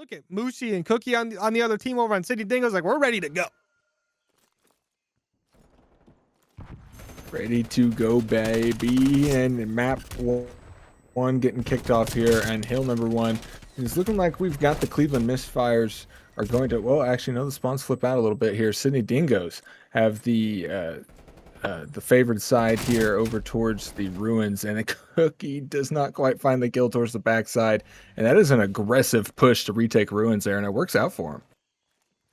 Look at Moosey and Cookie on the other team over on City Dingoes. Like, we're ready to go. Ready to go, baby. And map one getting kicked off here, and hill number one. And it's looking like we've got the Cleveland Misfires are going to, well, actually, no, the spawns flip out a little bit here. Sydney Dingoes have the favored side here over towards the ruins, and the Cookie does not quite find the kill towards the backside, and that is an aggressive push to retake ruins there, and it works out for him.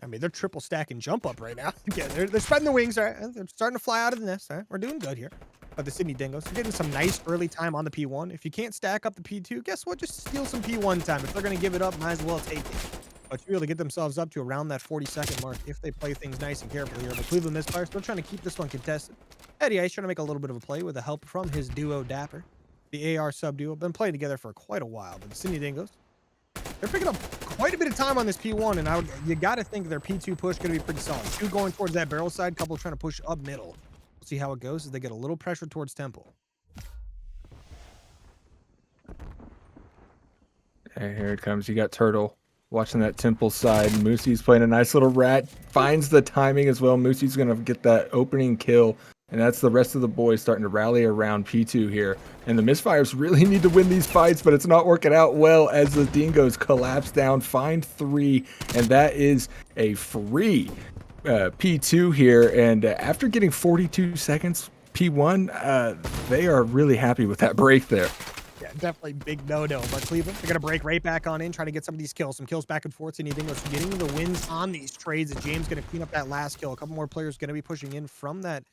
I mean, they're triple stacking jump up right now. Yeah, they're spreading the wings. All right, they're starting to fly out of the nest. All right, we're doing good here. But the Sydney Dingoes are getting some nice early time on the P1. If you can't stack up the P2, guess what? Just steal some P1 time. If they're going to give it up, might as well take it. But you're able to get themselves up to around that 40-second mark if they play things nice and carefully here. But Cleveland Misfires still trying to keep this one contested. Eddie Ice trying to make a little bit of a play with the help from his duo Dapper. The AR sub-duo. Been playing together for quite a while. But the Sydney Dingoes, they're picking up quite a bit of time on this P1, and you got to think their P2 push going to be pretty solid. Two going towards that barrel side, couple trying to push up middle. We'll see how it goes as they get a little pressure towards Temple. And here it comes. You got Turtle watching that Temple side. Moosey's playing a nice little rat. Finds the timing as well. Moosey's going to get that opening kill. And that's the rest of the boys starting to rally around P2 here. And the Misfires really need to win these fights, but it's not working out well as the Dingoes collapse down, find 3, and that is a free P2 here. And after getting 42 seconds, P1, they are really happy with that break there. Yeah, definitely big no-no. But Cleveland, they're going to break right back on in, trying to get some of these kills. Some kills back and forth. Sydney Dingoes getting the wins on these trades. And James going to clean up that last kill. A couple more players going to be pushing in from that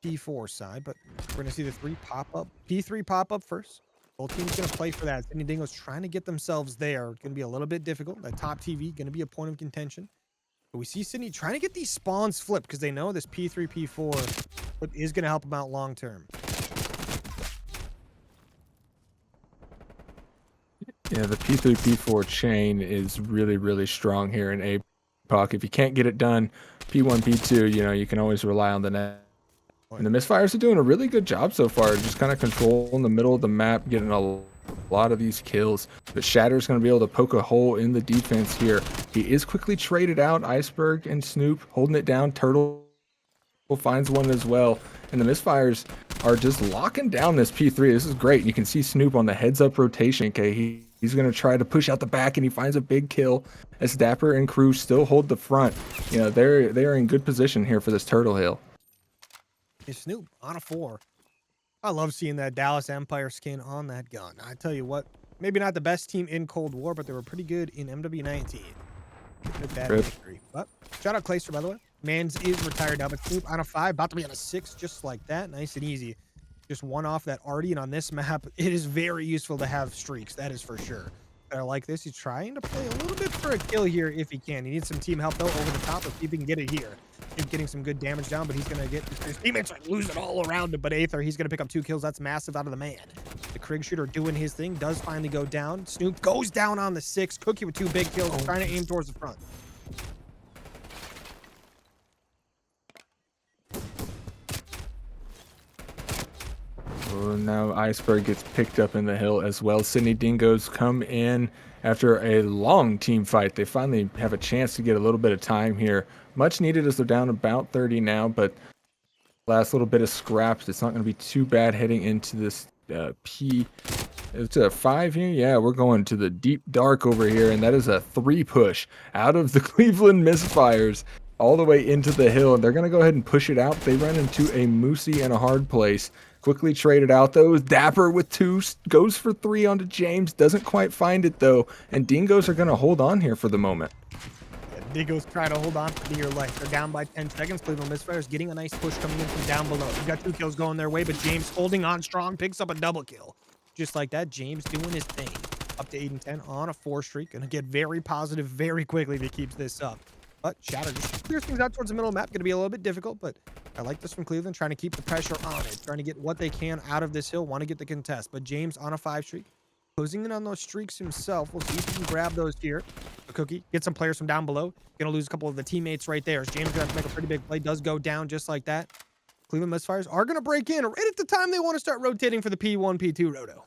P4 side, but we're going to see the 3 pop up. P3 pop up first. Both teams going to play for that. Sydney Dingoes trying to get themselves there. It's going to be a little bit difficult. That top TV going to be a point of contention. But we see Sydney trying to get these spawns flipped because they know this P3, P4 is going to help them out long term. Yeah, the P3, P4 chain is really, really strong here in APOC. If you can't get it done, P1, P2, you know, you can always rely on the net. And the Misfires are doing a really good job so far, just kind of controlling the middle of the map, getting a lot of these kills. But Shatter's going to be able to poke a hole in the defense here. He is quickly traded out. Iceberg and Snoop holding it down. Turtle finds one as well. And the Misfires are just locking down this P3. This is great. You can see Snoop on the heads-up rotation. Okay, he's going to try to push out the back, and he finds a big kill as Dapper and crew still hold the front. You know, they're in good position here for this Turtle Hill. Is Snoop on a 4. I love seeing that Dallas Empire skin on that gun. I tell you what, maybe not the best team in Cold War, but they were pretty good in MW19. With that victory. But shout out Clayster, by the way. Mans is retired now, but Snoop on a 5, about to be on a 6, just like that. Nice and easy. Just one off that Artie, and on this map, it is very useful to have streaks. That is for sure. I like this. He's trying to play a little bit for a kill here if he can. He needs some team help, though, over the top. Let's see if he can get it here. He's getting some good damage down, but he's going to get his teammates are losing all around him. But Aether, he's going to pick up 2 kills. That's massive out of the man. The Krieg shooter doing his thing, does finally go down. Snoop goes down on the 6. Cookie with 2 big kills, trying to aim towards the front. Oh, now Iceberg gets picked up in the hill as well. Sydney Dingoes come in after a long team fight. They finally have a chance to get a little bit of time here. Much needed as they're down about 30 now, but last little bit of scraps. It's not going to be too bad heading into this P. It's a 5 here. Yeah, we're going to the deep dark over here, and that is a 3 push out of the Cleveland Misfires all the way into the hill. And they're going to go ahead and push it out. They run into a Moosey and a hard place. Quickly traded out though. Dapper with 2 goes for 3 onto James. Doesn't quite find it though. And Dingoes are going to hold on here for the moment. Yeah, Dingoes trying to hold on for dear life. They're down by 10 seconds. Cleveland Misfires getting a nice push coming in from down below. We've got 2 kills going their way, but James holding on strong, picks up a double kill. Just like that, James doing his thing. Up to 8 and 10 on a 4 streak. Going to get very positive very quickly if he keeps this up. But Shatter just clears things out towards the middle of the map. Going to be a little bit difficult, but I like this from Cleveland, trying to keep the pressure on it, trying to get what they can out of this hill, want to get the contest. But James on a 5 streak, closing in on those streaks himself. We'll see if he can grab those here. A Cookie, get some players from down below. Going to lose a couple of the teammates right there. As James going to have to make a pretty big play, does go down just like that. Cleveland Misfires are going to break in right at the time they want to start rotating for the P1, P2 roto.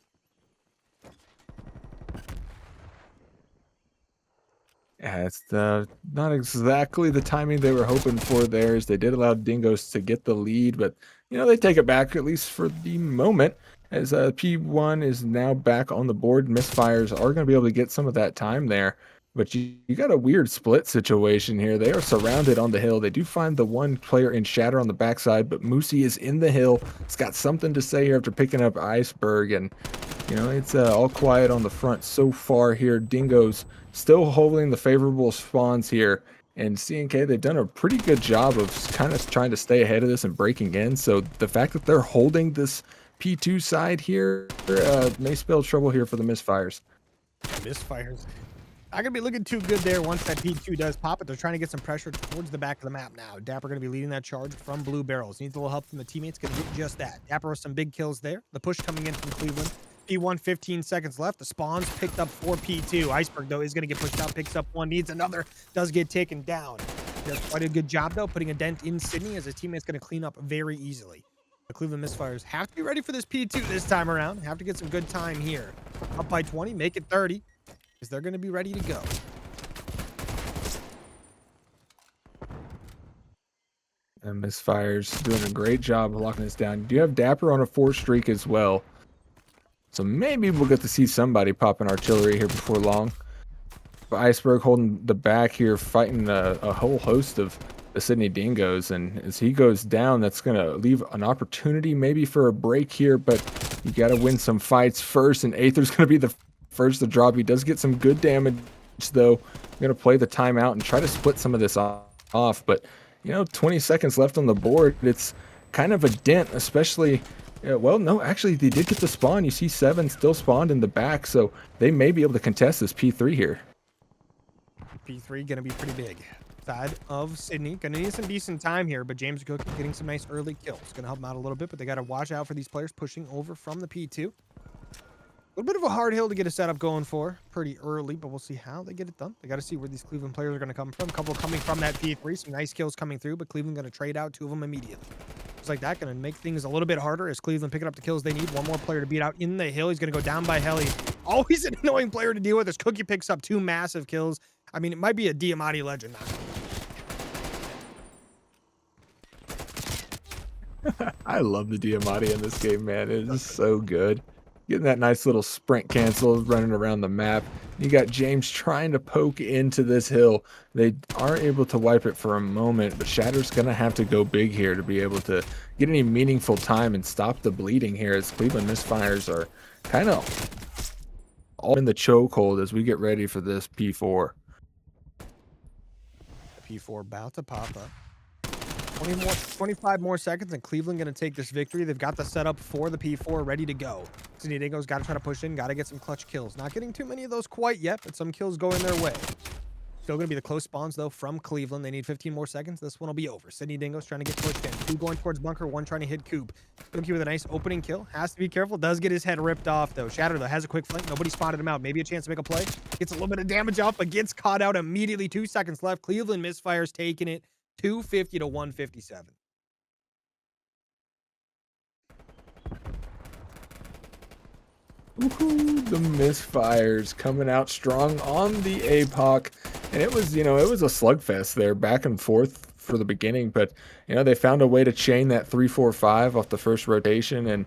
Yeah, it's not exactly the timing they were hoping for there, as they did allow Dingoes to get the lead, but they take it back at least for the moment, as P1 is now back on the board. Misfires are going to be able to get some of that time there, but you got a weird split situation here. They are surrounded on the hill. They do find the one player in Shatter on the backside, but Moosey is in the hill. It's got something to say here after picking up Iceberg, and it's all quiet on the front so far here. Dingoes still holding the favorable spawns here. And C&K, they've done a pretty good job of kind of trying to stay ahead of this and breaking in. So the fact that they're holding this P2 side here may spell trouble here for the Misfires. Misfires not gonna be looking too good there once that P2 does pop it. They're trying to get some pressure towards the back of the map now. Dapper gonna be leading that charge from Blue Barrels. Needs a little help from the teammates. Gonna get just that. Dapper with some big kills there. The push coming in from Cleveland. P1, 15 seconds left. The spawns picked up for P2. Iceberg, though, is going to get pushed out. Picks up one, needs another. Does get taken down. Does quite a good job, though, putting a dent in Sydney, as his teammate's going to clean up very easily. The Cleveland Misfires have to be ready for this P2 this time around. Have to get some good time here. Up by 20, make it 30, because they're going to be ready to go. And Misfires doing a great job of locking this down. Do you have Dapper on a 4 streak as well? So maybe we'll get to see somebody popping artillery here before long. But Iceberg holding the back here, fighting a whole host of the Sydney Dingoes. And as he goes down, that's going to leave an opportunity maybe for a break here. But you got to win some fights first. And Aether's going to be the first to drop. He does get some good damage, though. I'm going to play the timeout and try to split some of this off. But, 20 seconds left on the board. It's kind of a dent, especially... Yeah, well, no, actually, they did get the spawn. You see 7 still spawned in the back, so they may be able to contest this P3 here. P3 going to be pretty big. Side of Sydney. Going to need some decent time here, but James Cook getting some nice early kills. Going to help them out a little bit, but they got to watch out for these players pushing over from the P2. A little bit of a hard hill to get a setup going for pretty early, but we'll see how they get it done. They got to see where these Cleveland players are going to come from. A couple coming from that P3. Some nice kills coming through, but Cleveland going to trade out 2 of them immediately. Like that, going to make things a little bit harder as Cleveland picking up the kills they need. One more player to beat out in the hill. He's going to go down by heli. Always an annoying player to deal with as Cookie picks up 2 massive kills. I mean, it might be a Diamante legend now. I love the Diamante in this game, man. It is so good. Getting that nice little sprint cancel, running around the map. You got James trying to poke into this hill. They are able to wipe it for a moment, but Shatter's going to have to go big here to be able to get any meaningful time and stop the bleeding here, as Cleveland Misfires are kind of all in the chokehold as we get ready for this P4. P4 about to pop up. 25 more seconds, and Cleveland going to take this victory. They've got the setup for the P4 ready to go. Sydney Dingoes got to try to push in, got to get some clutch kills. Not getting too many of those quite yet, but some kills going their way. Still going to be the close spawns, though, from Cleveland. They need 15 more seconds. This one will be over. Sydney Dingoes trying to get pushed in. 2 going towards bunker, 1 trying to hit Coop. Cookie with a nice opening kill. Has to be careful. Does get his head ripped off, though. Shatter, though, has a quick flank. Nobody spotted him out. Maybe a chance to make a play. Gets a little bit of damage off, but gets caught out immediately. 2 seconds left. Cleveland Misfires taking it 250 to 157. Woohoo, the Misfires coming out strong on the APOC. And it was, it was a slugfest there, back and forth for the beginning. But, they found a way to chain that 3-4-5 off the first rotation and,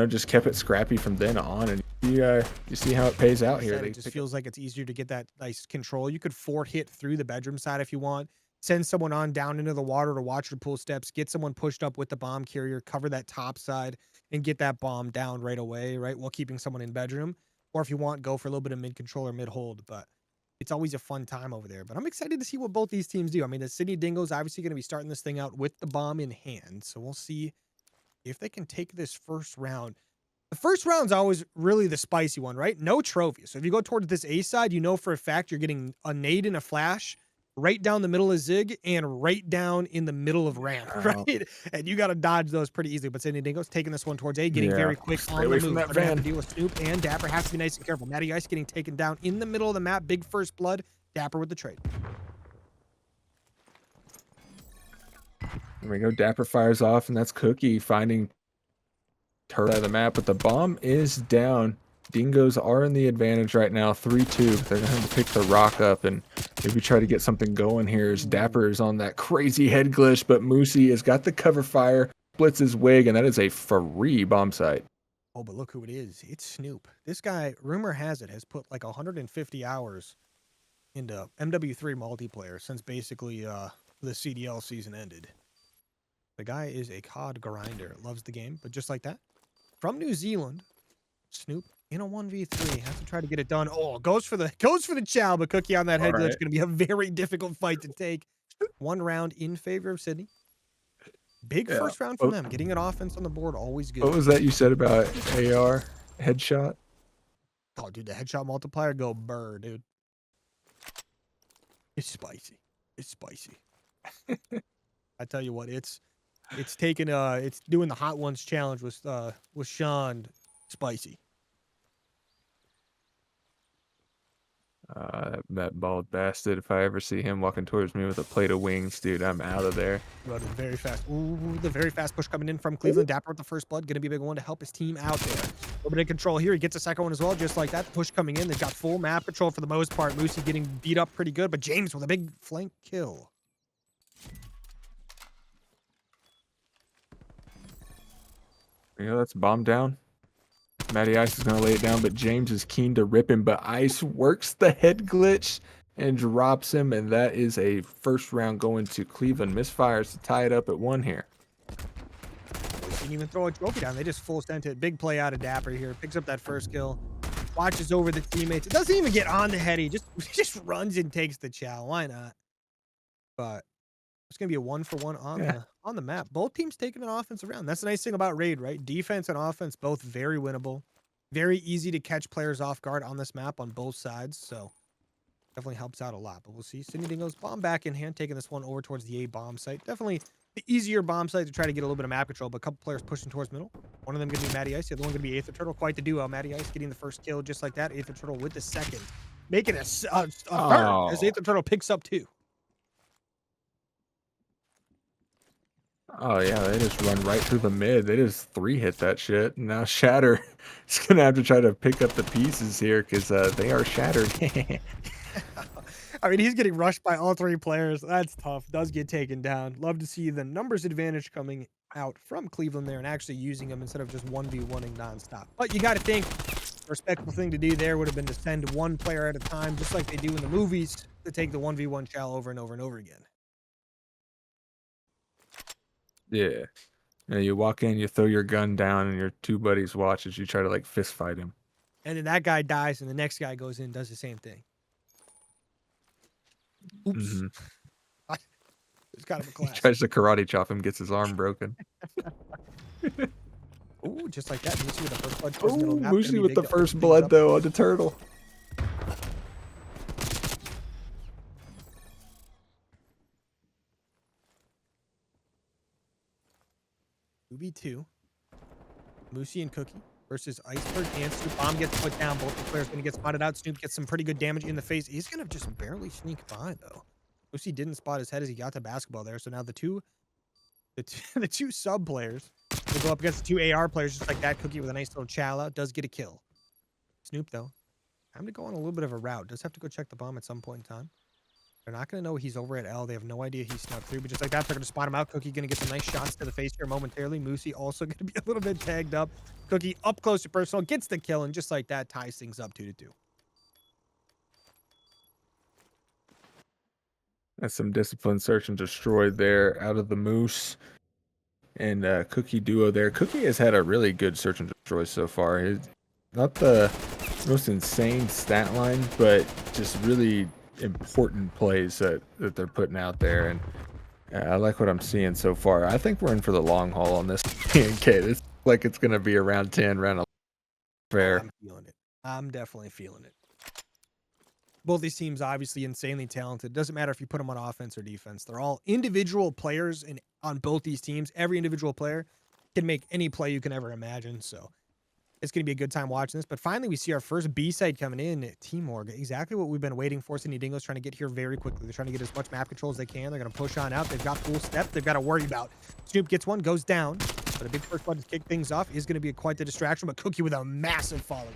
just kept it scrappy from then on. And you see how it pays out here. It just feels like it's easier to get that nice control. You could fort hit through the bedroom side if you want. Send someone on down into the water to watch your pull steps. Get someone pushed up with the bomb carrier. Cover that top side and get that bomb down right away, right? While keeping someone in bedroom. Or if you want, go for a little bit of mid control or mid hold. But it's always a fun time over there. But I'm excited to see what both these teams do. I mean, the Sydney Dingoes obviously going to be starting this thing out with the bomb in hand. So we'll see if they can take this first round. The first round's always really the spicy one, right? No trophy. So if you go towards this A side, you know for a fact you're getting a nade and a flash right down the middle of Zig and right down in the middle of ramp, right? And you got to dodge those pretty easily. But Sydney Dingoes taking this one towards A, getting very quick on the move. They're going to have to deal with Snoop and Dapper. Have to be nice and careful. Matty Ice getting taken down in the middle of the map. Big first blood. Dapper with the trade. There we go. Dapper fires off, and that's Cookie finding turret out of the map, but the bomb is down. Dingoes are in the advantage right now, 3-2. They're going to have to pick the rock up and maybe try to get something going here as Dapper is on that crazy head glitch, but Moosey has got the cover fire, splits his wig, and that is a free bomb site. Oh, but look who it is. It's Snoop. This guy, rumor has it, has put like 150 hours into MW3 multiplayer since basically the CDL season ended. The guy is a COD grinder. Loves the game, but just like that. From New Zealand, Snoop in a 1v3 has to try to get it done. Oh, goes for the chow, but Cookie on that head glitch going to be a very difficult fight to take. One round in favor of Sydney. Big first round from them. Getting an offense on the board, always good. What was that you said about AR headshot? Oh, dude, the headshot multiplier go burr, dude. It's spicy. It's spicy. I tell you what, it's taking it's doing the Hot Ones challenge with Sean spicy. That bald bastard. If I ever see him walking towards me with a plate of wings, dude, I'm out of there. Running very fast. Ooh, the very fast push coming in from Cleveland. Dapper with the first blood. Going to be a big one to help his team out there. A little bit of control here. He gets a second one as well, just like that. Push coming in. They've got full map control for the most part. Moosey getting beat up pretty good, but James with a big flank kill. You know, that's bomb down. Matty Ice is going to lay it down, but James is keen to rip him, but Ice works the head glitch and drops him, and that is a first round going to Cleveland Misfires to tie it up at 1 here. They didn't even throw a trophy down. They just full sent it. Big play out of Dapper here. Picks up that first kill. Watches over the teammates. It doesn't even get on the head. He just runs and takes the chow. Why not? But it's going to be a 1-for-1 on the map. Both teams taking an offense around. That's the nice thing about Raid, right? Defense and offense, both very winnable. Very easy to catch players off guard on this map on both sides. So definitely helps out a lot. But we'll see. Sydney Dingoes bomb back in hand, taking this one over towards the A bomb site. Definitely the easier bomb site to try to get a little bit of map control, but a couple players pushing towards middle. One of them going to be Matty Ice. The other one going to be Aether Turtle. Quite the duo. Matty Ice getting the first kill just like that. Aether Turtle with the second. Making a third as Aether Turtle picks up 2. Oh, yeah, they just run right through the mid. They just 3-hit that shit. Now Shatter is going to have to try to pick up the pieces here because they are shattered. I mean, he's getting rushed by all 3 players. That's tough. Does get taken down. Love to see the numbers advantage coming out from Cleveland there and actually using them instead of just 1v1ing nonstop. But you got to think the respectful thing to do there would have been to send one player at a time, just like they do in the movies, to take the 1v1 chow over and over and over again. Yeah. You walk in, you throw your gun down, and your 2 buddies watch as you try to, like, fist fight him. And then that guy dies, and the next guy goes in and does the same thing. Oops. Mm-hmm. It's kind of a class. He tries to karate chop him, gets his arm broken. Ooh, just like that. Moosey with the first blood. Oh, Moosey with the first blood, though, on the turtle. 2v2. Moosey and Cookie versus Iceberg and Snoop. Bomb gets put down. Both the players going to get spotted out. Snoop gets some pretty good damage in the face. He's going to just barely sneak by, though. Moosey didn't spot his head as he got to basketball there. So now the two sub players will go up against the 2 AR players just like that. Cookie with a nice little chow out. Does get a kill. Snoop, though, time to go on a little bit of a route. Does have to go check the bomb at some point in time. They're not going to know he's over at L. They have no idea he snuck through. But just like that, they're going to spot him out. Cookie going to get some nice shots to the face here momentarily. Moosey also going to be a little bit tagged up. Cookie up close to personal. Gets the kill. And just like that, ties things up 2-2. That's some disciplined search and destroy there out of the Moose. And Cookie duo there. Cookie has had a really good search and destroy so far. He's not the most insane stat line, but just really important plays that they're putting out there, and I like what I'm seeing so far. I think we're in for the long haul on this. Okay, this like it's gonna be around 10, round fair. I'm feeling it. I'm definitely feeling it. Both these teams obviously insanely talented. Doesn't matter if you put them on offense or defense. They're all individual players, and on both these teams, every individual player can make any play you can ever imagine. So it's going to be a good time watching this. But finally, we see our first B-side coming in. T-Morg, exactly what we've been waiting for. Sydney Dingoes trying to get here very quickly. They're trying to get as much map control as they can. They're going to push on out. They've got full step. They've got to worry about. Snoop gets one, goes down. But a big first blood to kick things off is going to be quite the distraction. But Cookie with a massive follow-up.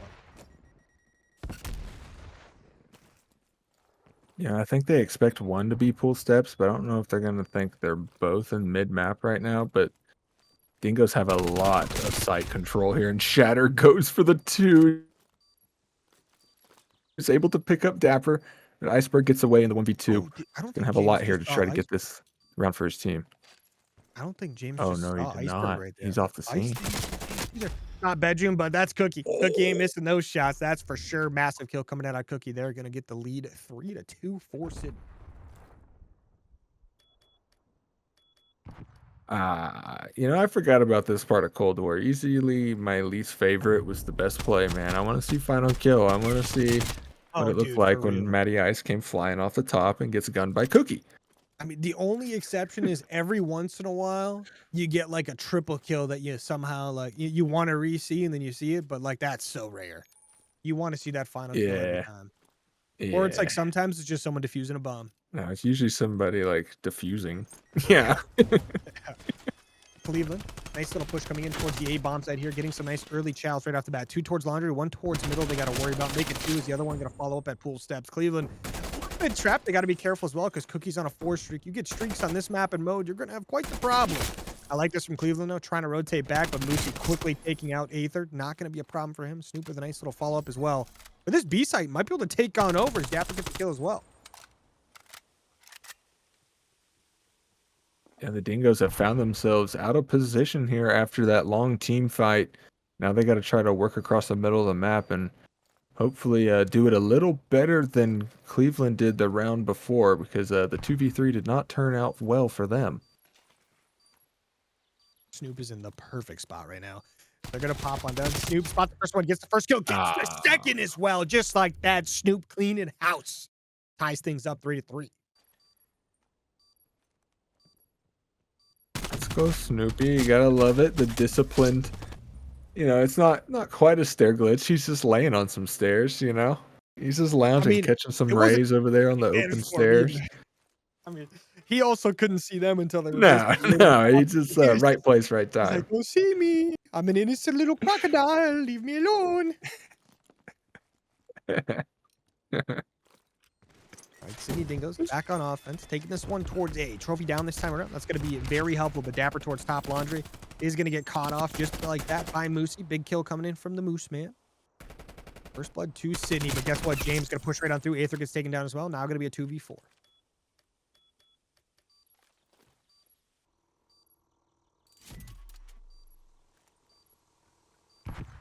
Yeah, I think they expect one to be pool steps, but I don't know if they're going to think they're both in mid map right now. But Dingoes have a lot of site control here, and Shatter goes for the 2. He's able to pick up Dapper, but Iceberg gets away in the 1v2. Oh, I He's don't going to think have a James lot here just to saw try to get iceberg. this round for his team. I don't think James Oh, just no, he saw did iceberg not. right He's there. off the Ice scene. either not bedroom, but that's Cookie. Cookie ain't Oh. missing those shots. That's for sure. Massive kill coming out of Cookie. They're gonna get the lead 3-2 for Sydney. I forgot about this part of Cold War. Easily my least favorite was the best play, man. I want to see final kill. I want to see what Oh, it looked dude, for like when real. Matty Ice came flying off the top and gets gunned by Cookie. I mean, the only exception is every once in a while you get like a triple kill that you somehow like you want to re-see and then you see it, but like that's so rare. You want to see that final kill every Yeah, time. Or it's like yeah. sometimes it's just someone defusing a bomb. No, it's usually somebody like diffusing. Yeah. Cleveland, nice little push coming in towards the A bomb side here, getting some nice early chows right off the bat. 2 towards Laundry, 1 towards middle. They got to worry about making 2. Is the other one going to follow up at pool steps? Cleveland, a little bit trapped. They got to be careful as well because Cookie's on a 4 streak. You get streaks on this map and mode, you're going to have quite the problem. I like this from Cleveland though, trying to rotate back, but Moosey quickly taking out Aether. Not going to be a problem for him. Snoop with a nice little follow up as well. But this B site might be able to take on over as Dapper gets the kill as well. And the Dingoes have found themselves out of position here after that long team fight. Now they got to try to work across the middle of the map and hopefully do it a little better than Cleveland did the round before, because the 2v3 did not turn out well for them. Snoop is in the perfect spot right now. They're going to pop on down. Snoop spot the first one, gets the first kill, gets the second as well. Just like that, Snoop cleaning house. Ties things up 3-3. Let's go, Snoopy. You gotta love it. The disciplined. It's not quite a stair glitch. He's just laying on some stairs. He's just I lounging, mean, catching some it wasn't rays over there on the open transform either. stairs. I mean, he also couldn't see them until they were No, basically literally no, popping. he's just He was right place, right he's like, time. "Don't see me. I'm an innocent little crocodile. Leave me alone." All right, Sydney Dingoes back on offense, taking this one towards A. Trophy down this time around. That's going to be very helpful, but Dapper towards top Laundry is going to get caught off just like that by Moosey. Big kill coming in from the Moose Man. First blood to Sydney, but guess what? James going to push right on through. Aether gets taken down as well. Now going to be a 2v4.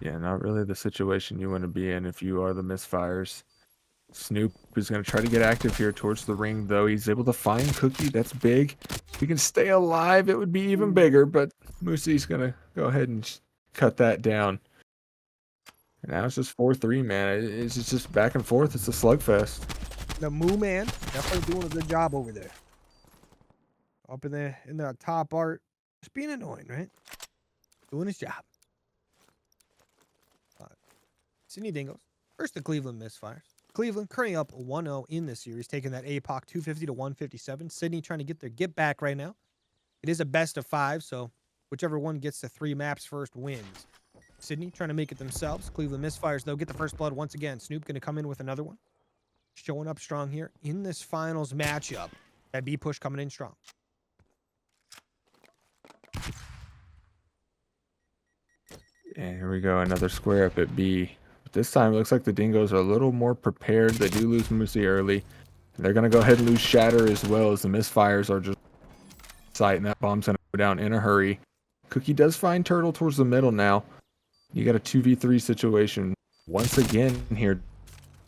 Yeah, not really the situation you want to be in if you are the Misfires. Snoop is going to try to get active here towards the ring, though. He's able to find Cookie. That's big. If he can stay alive, it would be even bigger, but Moosey's going to go ahead and cut that down. And now it's just 4-3, man. It's just back and forth. It's a slugfest. The Moo Man definitely doing a good job over there. Up in the top art. Just being annoying, right? Doing his job. Sydney Dingoes. First the Cleveland Misfires. Cleveland currently up 1-0 in this series, taking that APOC 250 to 157. Sydney trying to get their get back right now. It is a best of 5, so whichever one gets the 3 maps first wins. Sydney trying to make it themselves. Cleveland Misfires, though, get the first blood once again. Snoop going to come in with another one. Showing up strong here in this finals matchup. That B push coming in strong. And here we go, another square up at B. But this time, it looks like the Dingoes are a little more prepared. They do lose Moosey early. And they're going to go ahead and lose Shatter as well, as the Misfires are just sight, and that bomb's going to go down in a hurry. Cookie does find Turtle towards the middle now. You got a 2v3 situation once again here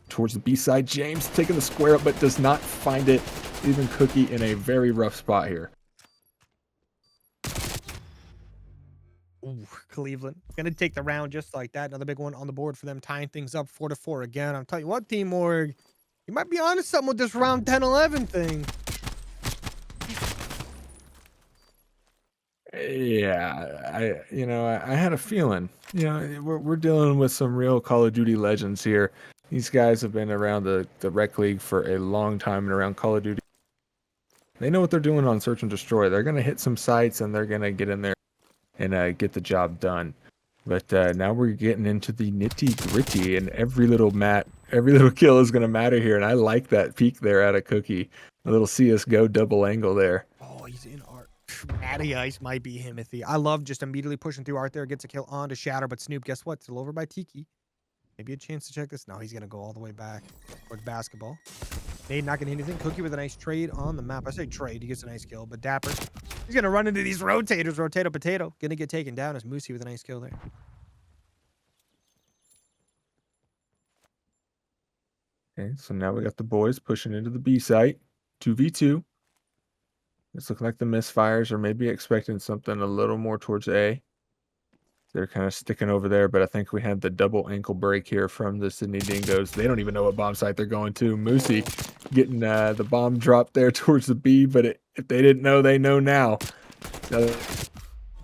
towards the B side. James taking the square up, but does not find it. Even Cookie in a very rough spot here. Ooh, Cleveland gonna take the round just like that. Another big one on the board for them, tying things up 4-4 again. I'm telling you what, Team Org, you might be onto something with this round 10-11 thing. Yeah, I had a feeling. We're dealing with some real Call of Duty legends here. These guys have been around the Rec League for a long time and around Call of Duty. They know what they're doing on Search and Destroy. They're going to hit some sites and they're going to get in there and get the job done. But now we're getting into the nitty-gritty, and every little kill is gonna matter here, and I like that peek there out of Cookie. A little CS:GO double angle there. Oh, he's in art. Matty Ice might be Himothy. I love just immediately pushing through art there, gets a kill on to Shatter, but Snoop, guess what? Still over by Tiki. Maybe a chance to check this. No, he's gonna go all the way back towards basketball. Nade not gonna hit anything. Cookie with a nice trade on the map. I say trade, he gets a nice kill, but Dapper, he's gonna run into these rotators. Rotato potato. Gonna get taken down as Moosey with a nice kill there. Okay, so now we got the boys pushing into the B site. 2v2. It's looking like the Misfires are maybe expecting something a little more towards A. They're kind of sticking over there, but I think we had the double ankle break here from the Sydney Dingoes. They don't even know what bomb site they're going to. Moosey getting the bomb dropped there towards the B, but if they didn't know, they know now.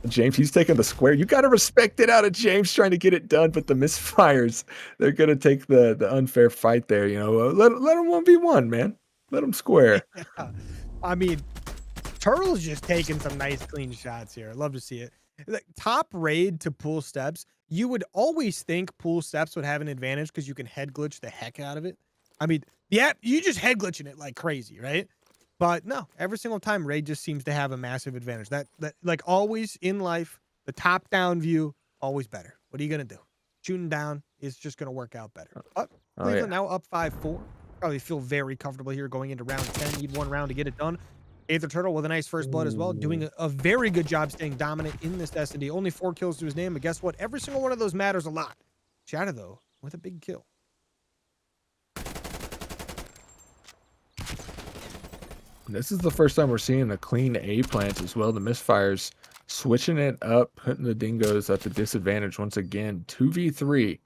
James, he's taking the square. You got to respect it out of James trying to get it done, but the Misfires, they're going to take the unfair fight there. You know, let them 1v1, man. Let them square. Yeah. I mean, Turtle's just taking some nice clean shots here. Love to see it. Like, top raid to pool steps. You would always think pool steps would have an advantage because you can head glitch the heck out of it. I mean, yeah, you just head glitching it like crazy, right? But no, every single time raid just seems to have a massive advantage. That like always in life, the top down view always better. What are you gonna do? Shooting down is just gonna work out better. But Cleveland now up 5-4. Probably feel very comfortable here going into round 10. Need one round to get it done. Aether Turtle with a nice first blood as well, doing a very good job staying dominant in this S&D. Only 4 kills to his name, but guess what? Every single one of those matters a lot. Shatter, though, with a big kill. This is the first time we're seeing a clean A plant as well. The Misfires switching it up, putting the Dingoes at the disadvantage once again. 2v3.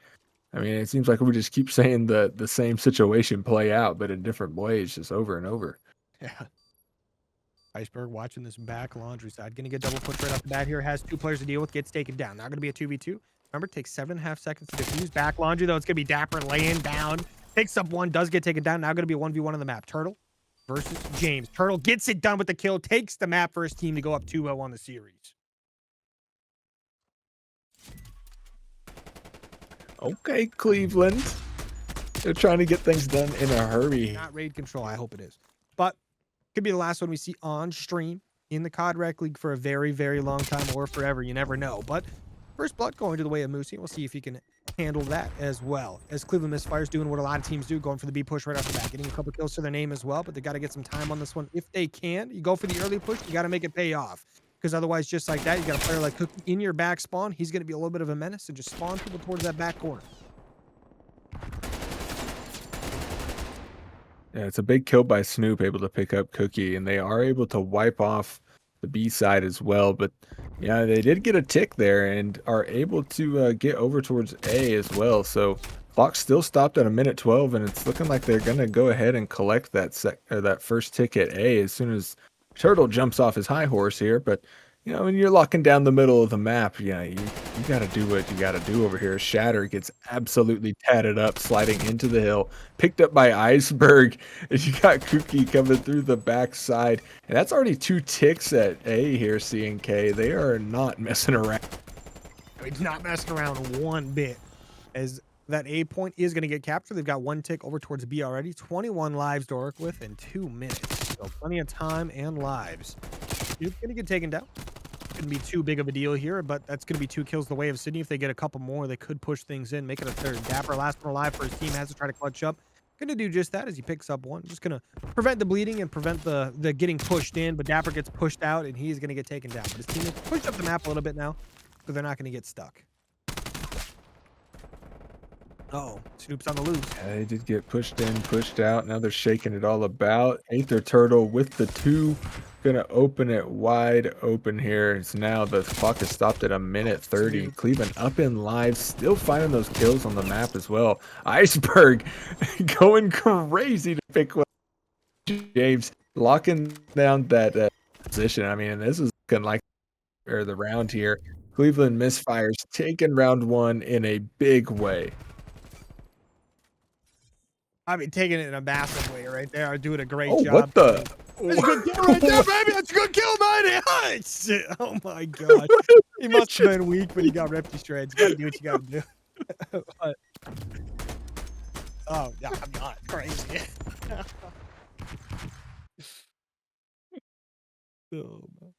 I mean, it seems like we just keep saying the same situation play out, but in different ways, just over and over. Yeah. Iceberg watching this back laundry side. Going to get double push right off the bat here. Has 2 players to deal with. Gets taken down. Not going to be a 2v2. Remember, it takes 7.5 seconds to defuse. Back laundry, though. It's going to be Dapper laying down. Picks up one. Does get taken down. Now going to be a 1v1 on the map. Turtle versus James. Turtle gets it done with the kill. Takes the map for his team to go up 2-0 on the series. Okay, Cleveland. They're trying to get things done in a hurry. Not raid control. I hope it is. But could be the last one we see on stream in the COD Rec League for a very, very long time or forever. You never know. But first blood going to the way of Moosey. We'll see if he can handle that as well. As Cleveland Misfires doing what a lot of teams do, going for the B push right off the bat, getting a couple kills to their name as well. But they got to get some time on this one if they can. You go for the early push, you got to make it pay off. Because otherwise, just like that, you got a player like Cookie in your back spawn. He's going to be a little bit of a menace and just spawn people towards that back corner. Yeah, it's a big kill by Snoop, able to pick up Cookie, and they are able to wipe off the B side as well. But yeah, they did get a tick there and are able to get over towards A as well. So clock still stopped at a minute 12, and it's looking like they're gonna go ahead and collect that first tick at A as soon as Turtle jumps off his high horse here. But you know, when you're locking down the middle of the map, yeah, you got to do what you got to do over here. Shatter gets absolutely tatted up, sliding into the hill, picked up by Iceberg, and you got Cookie coming through the backside. And that's already 2 ticks at A here, C&K. They are not messing around. He's not messing around one bit. As that A point is going to get captured. They've got 1 tick over towards B already. 21 lives to work with in 2 minutes. So plenty of time and lives. Snoop's going to get taken down. Couldn't be too big of a deal here, but that's going to be 2 kills the way of Sydney. If they get a couple more, they could push things in, make it a 3rd. Dapper, last one alive for his team, has to try to clutch up. Going to do just that as he picks up 1. Just going to prevent the bleeding and prevent the getting pushed in, but Dapper gets pushed out, and he's going to get taken down. But his teammates pushed up the map a little bit now, so they're not going to get stuck. Uh-oh, Snoop's on the loose. Yeah, they did get pushed in, pushed out. Now they're shaking it all about. Aether Turtle with the 2. Gonna open it wide open here. It's now the clock is stopped at a minute 30. Cleveland up in live, still finding those kills on the map as well. Iceberg going crazy to pick one. James locking down that position. I mean, this is looking like the round here. Cleveland Misfires taking round 1 in a big way. I mean, taking it in a massive way right there. Doing a great job. What the? That's a good kill right there, baby. That's a good kill, man. Nice. Oh my god. He must have been weak, but he got ripped to shreds. Got to do what you got to do. But, oh yeah, I'm not crazy. Oh, man.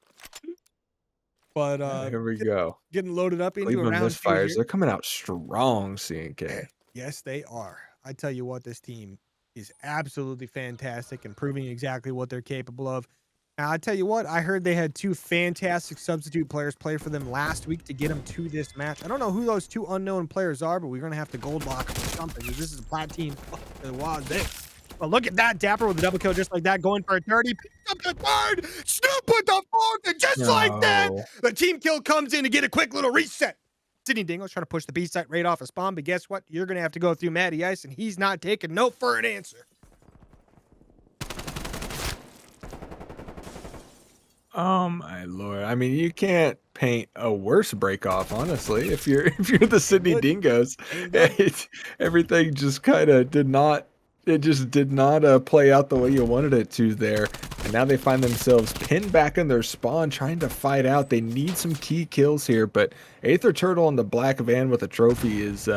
But Here we go. getting loaded up into a Cleveland round two Misfires. here. They're coming out strong, CNK. Yes, they are. I tell you what, this team is absolutely fantastic and proving exactly what they're capable of. Now, I tell you what, I heard they had 2 fantastic substitute players play for them last week to get them to this match. I don't know who those 2 unknown players are, but we're going to have to gold lock them or something because this is a Plat team. It was this. But look at that. Dapper with a double kill just like that, going for a 30. Picks up the third. Snoop with the fourth. And just like that, No. the team kill comes in to get a quick little reset. Sydney Dingoes trying to push the B site right off a spawn, but guess what? You're going to have to go through Matty Ice, and he's not taking no for an answer. Oh my lord! I mean, you can't paint a worse break off, honestly. If you're the Sydney Good. Dingoes, Ain't good. everything just kind of did not. It just did not play out the way you wanted it to there. And now they find themselves pinned back in their spawn, trying to fight out. They need some key kills here, but Aether Turtle on the black van with a trophy is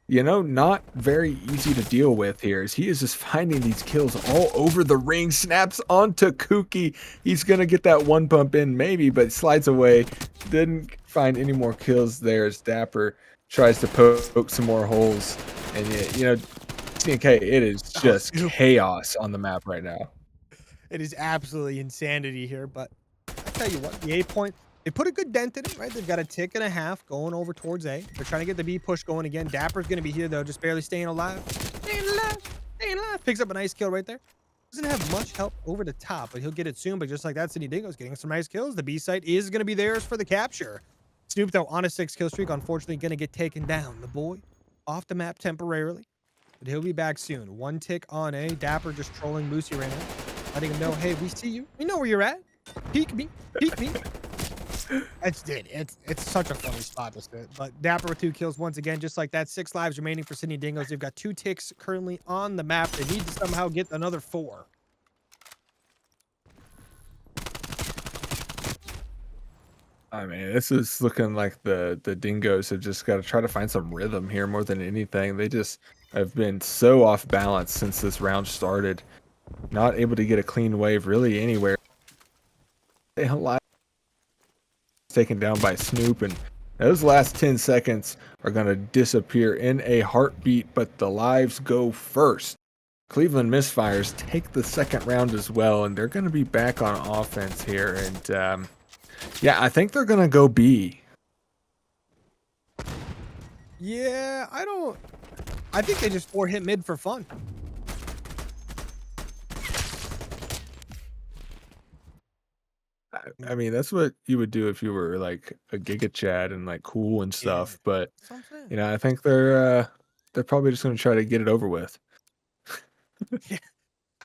you know, not very easy to deal with here, as he is just finding these kills all over the ring. Snaps onto Kooky. He's going to get that one pump in maybe, but slides away. Didn't find any more kills there as Dapper tries to poke some more holes. And, you know, CNK, it is just chaos on the map right now. It is absolutely insanity here, but I tell you what, the 8 point, they put a good dent in it, right? They've got a tick and a half going over towards A. They're trying to get the B push going again. Dapper's going to be here, though, just barely staying alive. Staying alive. Staying alive. Picks up a nice kill right there. Doesn't have much help over the top, but he'll get it soon. But just like that, Sydney Dingo's getting some nice kills. The B site is going to be theirs for the capture. Snoop, though, on a 6 kill streak, unfortunately going to get taken down. The boy off the map temporarily, but he'll be back soon. 1 tick on A. Dapper just trolling Moosey right now, letting him know, hey, we see you. We know where you're at. Peek me. Peek me. It's such a funny spot to sit. But Dapper with 2 kills once again, just like that. 6 lives remaining for Sydney Dingoes. They've got 2 ticks currently on the map. They need to somehow get another 4. I mean, this is looking like the Dingoes have just got to try to find some rhythm here more than anything. They just have been so off balance since this round started. Not able to get a clean wave really anywhere. They taken down by Snoop, and those last 10 seconds are going to disappear in a heartbeat, but the lives go first. Cleveland Misfires take the second round as well, and they're going to be back on offense here. And yeah, I think they're going to go B. Yeah, I think they just 4-hit mid for fun. I mean, that's what you would do if you were like a Giga Chad and like cool and stuff. But That's what I'm saying. you know, I think they're probably just going to try to get it over with. Yeah.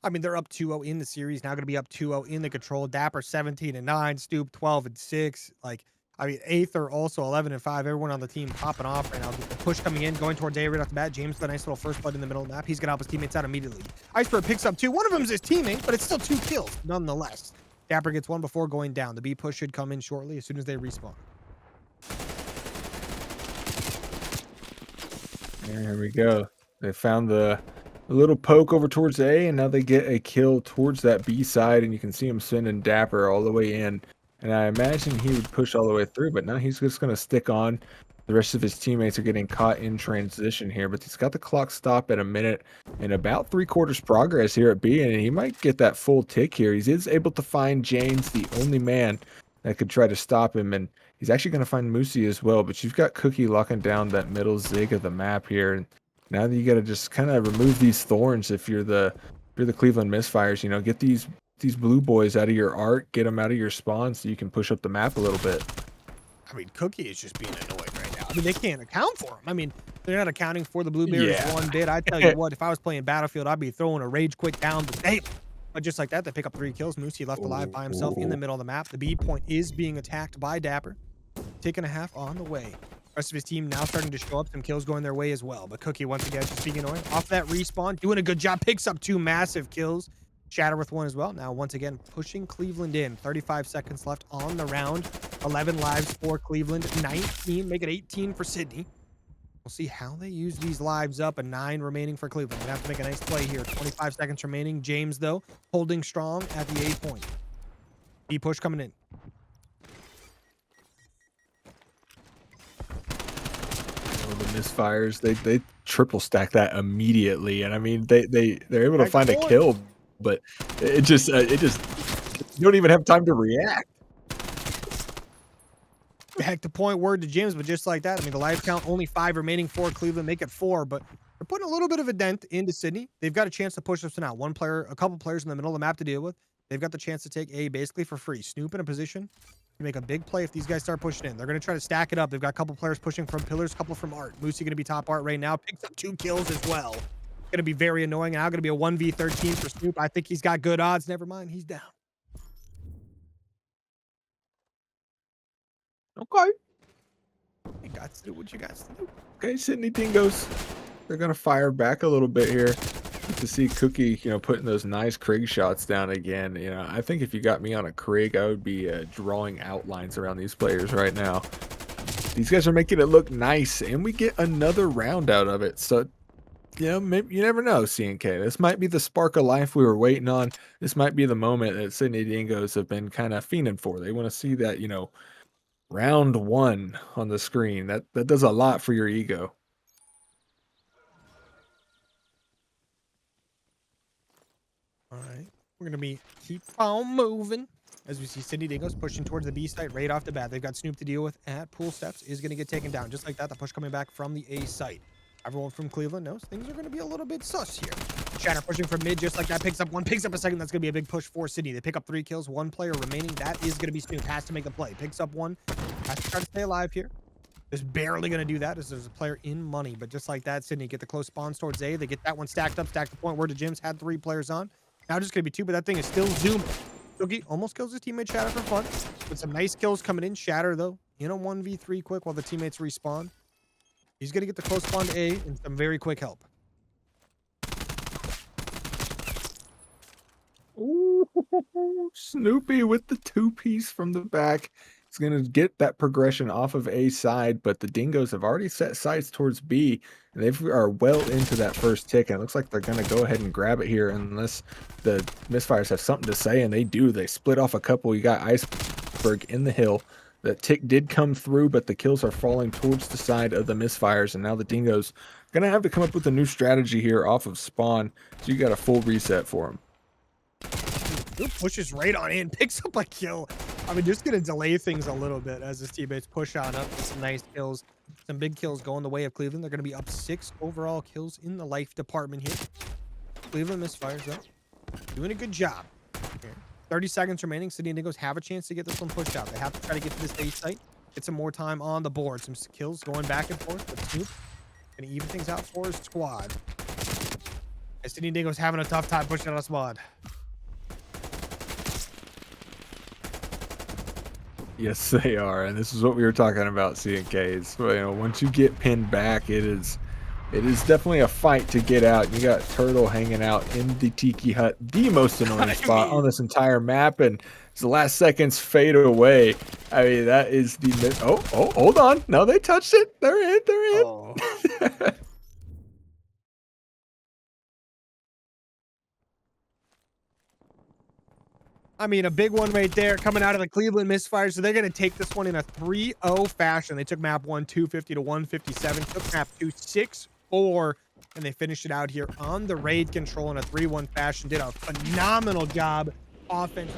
I mean, they're up 2-0 in the series. Now going to be up 2-0 in the control. Dapper 17-9, Stoop 12-6. Like, I mean, Aether also 11-5. Everyone on the team popping off right now. The push coming in, going towards A right off the bat. James got a nice little first blood in the middle of the map. He's going to help his teammates out immediately. Iceberg picks up 2. One of them is his teammate, but it's still 2 kills nonetheless. Dapper gets 1 before going down. The B push should come in shortly as soon as they respawn. There we go. They found the little poke over towards A, and now they get a kill towards that B side, and you can see him sending Dapper all the way in. And I imagine he would push all the way through, but now he's just going to stick on. The rest of his teammates are getting caught in transition here, but he's got the clock stop at a minute and about 3/4 progress here at B, and he might get that full tick here. He is able to find James, the only man that could try to stop him, and he's actually going to find Moosey as well. But you've got Cookie locking down that middle zig of the map here, and now you got to just kind of remove these thorns if you're the Cleveland Misfires. You know, get these blue boys out of your art, get them out of your spawn so you can push up the map a little bit. I mean, Cookie is just being annoyed right now. I mean, they can't account for him. I mean, they're not accounting for the blueberries one bit. I tell you what, if I was playing Battlefield, I'd be throwing a rage quit down the table. But just like that, they pick up 3 kills. Moosey left alive by himself in the middle of the map. The B point is being attacked by Dapper. Taking a half on the way. Rest of his team now starting to show up. Some kills going their way as well. But Cookie, once again, just being annoying. Off that respawn, doing a good job. Picks up 2 massive kills. Shatter with one as well. Now, once again, pushing Cleveland in. 35 seconds left on the round. 11 lives for Cleveland. 19. Make it 18 for Sydney. We'll see how they use these lives up. And 9 remaining for Cleveland. Gonna have to make a nice play here. 25 seconds remaining. James, though, holding strong at the A point. B push coming in. The Misfires, they triple stack that immediately, and I mean they're able to find a kill, but it just you don't even have time to react. Back to point, word to James, but just like that, I mean, the life count only 5 remaining for Cleveland, make it 4, but they're putting a little bit of a dent into Sydney. They've got a chance to push us now. A couple players in the middle of the map to deal with. They've got the chance to take A basically for free. Snoop in a position to make a big play if these guys start pushing in. They're going to try to stack it up. They've got a couple players pushing from pillars, a couple from art. Moosey going to be top art right now. Picks up 2 kills as well. Going to be very annoying. Now going to be a 1v13 for Snoop. I think he's got good odds. Never mind. He's down. Okay. You got to do what you got to do. Okay, Sydney Dingoes. They're gonna fire back a little bit here. To see Cookie, putting those nice Krieg shots down again. I think if you got me on a Krieg, I would be drawing outlines around these players right now. These guys are making it look nice, and we get another round out of it. So, maybe you never know, CNK. This might be the spark of life we were waiting on. This might be the moment that Sydney Dingoes have been kind of fiending for. They want to see that, round 1 on the screen. That does a lot for your ego. All right. We're going to keep on moving. As we see Sydney Dingoes pushing towards the B site right off the bat. They've got Snoop to deal with at pool steps. Is going to get taken down. Just like that, the push coming back from the A site. Everyone from Cleveland knows things are going to be a little bit sus here. Shatter pushing from mid just like that. Picks up a second. That's going to be a big push for Sydney. They pick up 3 kills. 1 player remaining. That is going to be Snoop. Has to make a play. Picks up 1. Has to try to stay alive here. Just barely going to do that as there's a player in money. But just like that, Sydney get the close spawns towards A. They get that one stacked up. Stacked the point where the Gyms had 3 players on. Now just going to be 2, but that thing is still zooming. Cookie almost kills his teammate Shatter for fun. With some nice kills coming in. Shatter, though, in a 1v3 quick while the teammates respawn. He's going to get the close spawn to A and some very quick help. Ooh, Snoopy with the 2-piece from the back. He's going to get that progression off of A side, but the Dingoes have already set sights towards B, and they are well into that first tick, and it looks like they're going to go ahead and grab it here unless the Misfires have something to say, and they do. They split off a couple. You got Iceberg in the hill. That tick did come through, but the kills are falling towards the side of the Misfires, and now the Dingoes are going to have to come up with a new strategy here off of spawn, so you got a full reset for them. Pushes right on in, picks up a kill. I mean, just going to delay things a little bit as his teammates push on up with some nice kills. Some big kills going the way of Cleveland. They're going to be up 6 overall kills in the life department here. Cleveland Misfires, though, doing a good job. Here. 30 seconds remaining. Sydney Dingoes have a chance to get this one pushed out. They have to try to get to this A site, get some more time on the board. Some kills going back and forth, but Snoop going to even things out for his squad. And Sydney Dingoes having a tough time pushing out a squad. Yes, they are, and this is what we were talking about, CNKs. Once you get pinned back, it is definitely a fight to get out. You got Turtle hanging out in the Tiki Hut, the most annoying spot on this entire map, and as the last seconds fade away, I mean, that is the... Oh, hold on. No, they touched it. They're in. Oh. I mean, a big one right there coming out of the Cleveland Misfires. So they're going to take this one in a 3-0 fashion. They took map 1, 250 to 157. Took map 2, 6-4. And they finished it out here on the raid control in a 3-1 fashion. Did a phenomenal job offense.